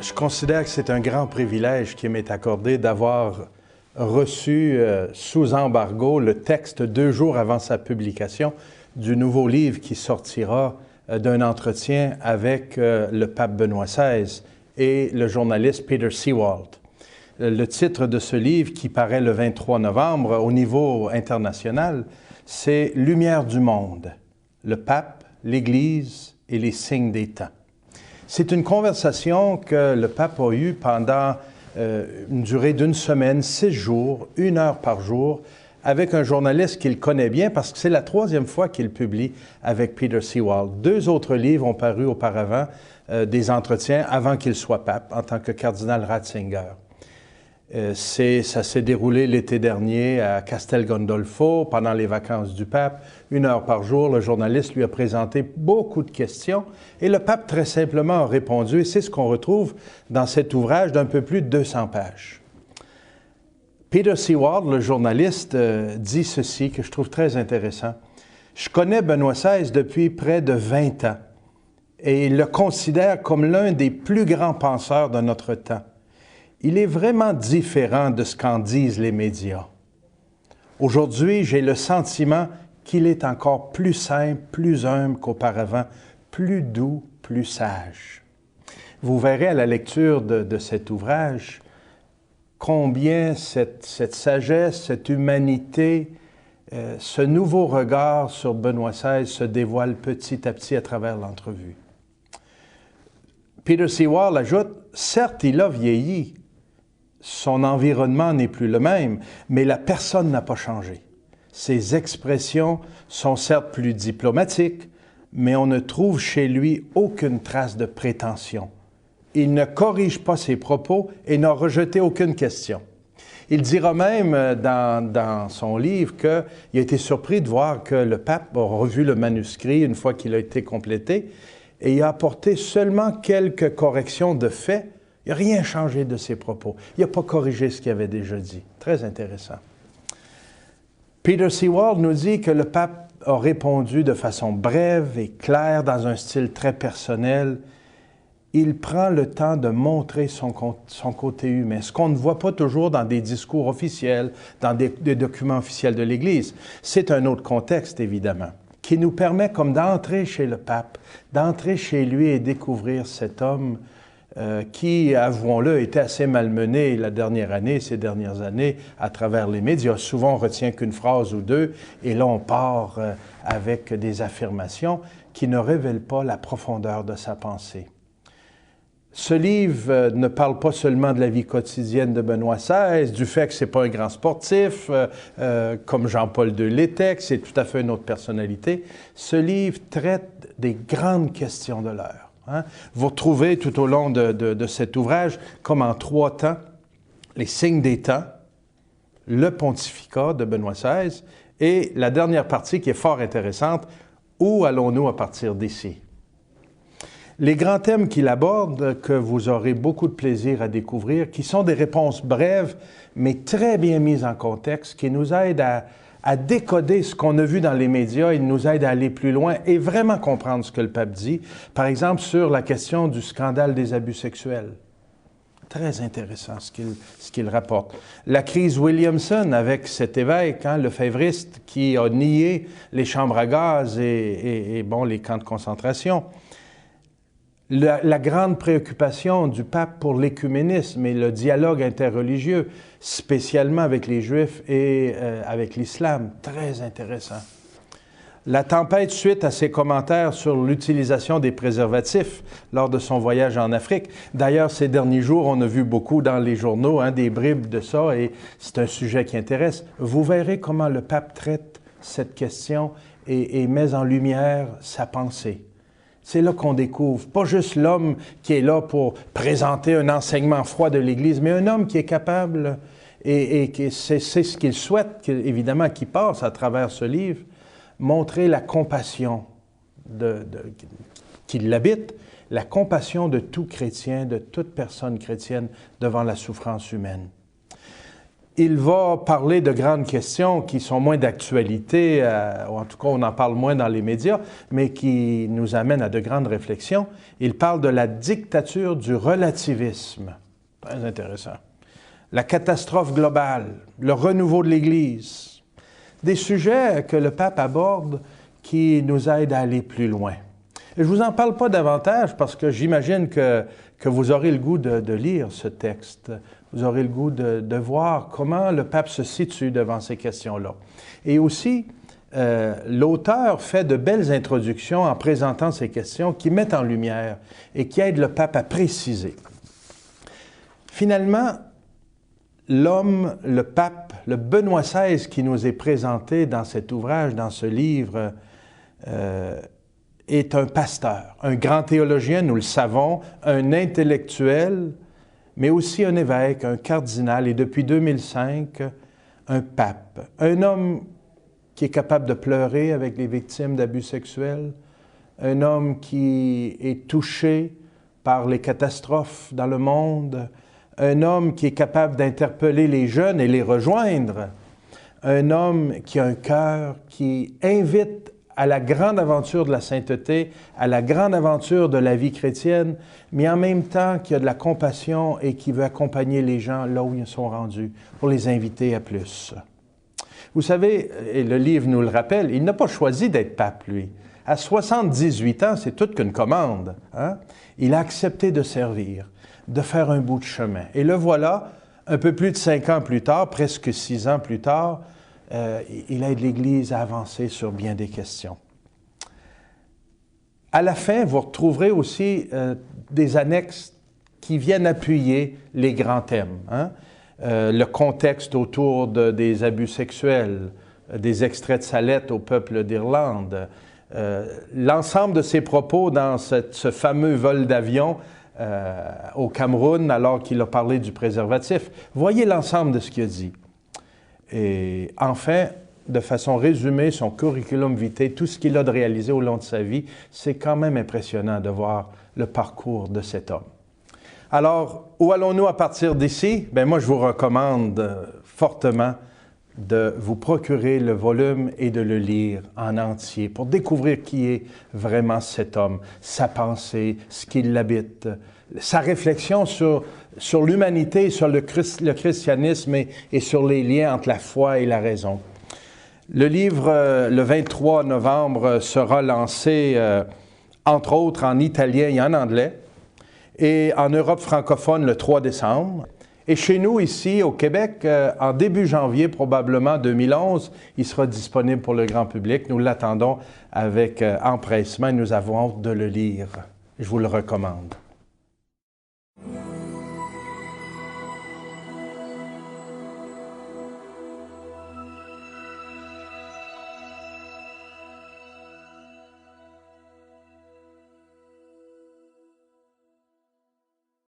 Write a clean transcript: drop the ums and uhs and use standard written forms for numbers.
Je considère que c'est un grand privilège qui m'est accordé d'avoir reçu sous embargo le texte 2 jours avant sa publication du nouveau livre qui sortira d'un entretien avec le pape Benoît XVI et le journaliste Peter Seewald. Le titre de ce livre, qui paraît le 23 novembre au niveau international, c'est « Lumière du monde, le pape, l'Église et les signes des temps ». C'est une conversation que le pape a eue pendant une durée d'1 semaine, 6 jours, 1 heure par jour, avec un journaliste qu'il connaît bien parce que c'est la 3e fois qu'il publie avec Peter Seewald. 2 autres livres ont paru auparavant, des entretiens avant qu'il soit pape, en tant que cardinal Ratzinger. Ça s'est déroulé l'été dernier à Castel Gandolfo, pendant les vacances du pape. 1 heure par jour, le journaliste lui a présenté beaucoup de questions et le pape très simplement a répondu, et c'est ce qu'on retrouve dans cet ouvrage d'un peu plus de 200 pages. Peter Seewald, le journaliste, dit ceci que je trouve très intéressant. « Je connais Benoît XVI depuis près de 20 ans et il le considère comme l'un des plus grands penseurs de notre temps. Il est vraiment différent de ce qu'en disent les médias. Aujourd'hui, j'ai le sentiment qu'il est encore plus simple, plus humble qu'auparavant, plus doux, plus sage. » Vous verrez à la lecture de cet ouvrage combien cette sagesse, cette humanité, ce nouveau regard sur Benoît XVI se dévoile petit à petit à travers l'entrevue. Peter Seewald ajoute, « Certes, il a vieilli. Son environnement n'est plus le même, mais la personne n'a pas changé. Ses expressions sont certes plus diplomatiques, mais on ne trouve chez lui aucune trace de prétention. Il ne corrige pas ses propos et n'a rejeté aucune question. » Il dira même dans son livre qu'il a été surpris de voir que le pape a revu le manuscrit une fois qu'il a été complété et il a apporté seulement quelques corrections de faits. Il n'a rien changé de ses propos. Il n'a pas corrigé ce qu'il avait déjà dit. Très intéressant. Peter Seewald nous dit que le pape a répondu de façon brève et claire, dans un style très personnel. Il prend le temps de montrer son côté humain, ce qu'on ne voit pas toujours dans des discours officiels, dans des documents officiels de l'Église. C'est un autre contexte, évidemment, qui nous permet comme d'entrer chez le pape, d'entrer chez lui et découvrir cet homme qui, avouons-le, était assez malmené ces dernières années, à travers les médias. Souvent, on retient qu'une phrase ou deux, et là, on part avec des affirmations qui ne révèlent pas la profondeur de sa pensée. Ce livre ne parle pas seulement de la vie quotidienne de Benoît XVI, du fait que ce n'est pas un grand sportif, comme Jean-Paul II l'était, que c'est tout à fait une autre personnalité. Ce livre traite des grandes questions de l'heure. Vous retrouvez tout au long de cet ouvrage, comme en 3 temps, les signes des temps, le pontificat de Benoît XVI et la dernière partie qui est fort intéressante, où allons-nous à partir d'ici? Les grands thèmes qu'il aborde, que vous aurez beaucoup de plaisir à découvrir, qui sont des réponses brèves, mais très bien mises en contexte, qui nous aident à décoder ce qu'on a vu dans les médias, il nous aide à aller plus loin et vraiment comprendre ce que le pape dit. Par exemple, sur la question du scandale des abus sexuels. Très intéressant ce qu'il rapporte. La crise Williamson avec cet évêque, lefévriste, qui a nié les chambres à gaz et les camps de concentration. La grande préoccupation du pape pour l'écuménisme et le dialogue interreligieux, spécialement avec les Juifs et avec l'islam. Très intéressant. La tempête suite à ses commentaires sur l'utilisation des préservatifs lors de son voyage en Afrique. D'ailleurs, ces derniers jours, on a vu beaucoup dans les journaux des bribes de ça et c'est un sujet qui intéresse. Vous verrez comment le pape traite cette question et met en lumière sa pensée. C'est là qu'on découvre, pas juste l'homme qui est là pour présenter un enseignement froid de l'Église, mais un homme qui est capable, et c'est ce qu'il souhaite, évidemment, qui passe à travers ce livre, montrer la compassion qui l'habite, la compassion de tout chrétien, de toute personne chrétienne devant la souffrance humaine. il va parler de grandes questions qui sont moins d'actualité, ou en tout cas on en parle moins dans les médias, mais qui nous amènent à de grandes réflexions. Il parle de la dictature du relativisme. Très intéressant. La catastrophe globale, le renouveau de l'Église. Des sujets que le pape aborde qui nous aident à aller plus loin. Et je ne vous en parle pas davantage parce que j'imagine que vous aurez le goût de lire ce texte. Vous aurez le goût de voir comment le pape se situe devant ces questions-là. Et aussi, l'auteur fait de belles introductions en présentant ces questions qui mettent en lumière et qui aident le pape à préciser. Finalement, l'homme, le pape, le Benoît XVI qui nous est présenté dans cet ouvrage, dans ce livre, est un pasteur, un grand théologien, nous le savons, un intellectuel, mais aussi un évêque, un cardinal, et depuis 2005, un pape. Un homme qui est capable de pleurer avec les victimes d'abus sexuels, un homme qui est touché par les catastrophes dans le monde, un homme qui est capable d'interpeller les jeunes et les rejoindre, un homme qui a un cœur qui invite à la grande aventure de la sainteté, à la grande aventure de la vie chrétienne, mais en même temps qui a de la compassion et qui veut accompagner les gens là où ils sont rendus, pour les inviter à plus. Vous savez, et le livre nous le rappelle, il n'a pas choisi d'être pape, lui. À 78 ans, c'est toute qu'une commande. Hein? Il a accepté de servir, de faire un bout de chemin. Et le voilà, un peu plus de 5 ans plus tard, presque 6 ans plus tard, il aide l'Église à avancer sur bien des questions. À la fin, vous retrouverez aussi des annexes qui viennent appuyer les grands thèmes. Hein? Le contexte autour des abus sexuels, des extraits de sa lettre au peuple d'Irlande, l'ensemble de ses propos dans ce fameux vol d'avion au Cameroun alors qu'il a parlé du préservatif. Voyez l'ensemble de ce qu'il a dit. Et enfin, de façon résumée, son curriculum vitae, tout ce qu'il a de réalisé au long de sa vie, c'est quand même impressionnant de voir le parcours de cet homme. Alors, où allons-nous à partir d'ici? Bien, moi, je vous recommande fortement de vous procurer le volume et de le lire en entier pour découvrir qui est vraiment cet homme, sa pensée, ce qui l'habite, sa réflexion sur l'humanité, sur le christianisme et sur les liens entre la foi et la raison. Le livre, le 23 novembre, sera lancé, entre autres, en italien et en anglais, et en Europe francophone le 3 décembre. Et chez nous, ici, au Québec, en début janvier, probablement 2011, il sera disponible pour le grand public. Nous l'attendons avec empressement et nous avons hâte de le lire. Je vous le recommande.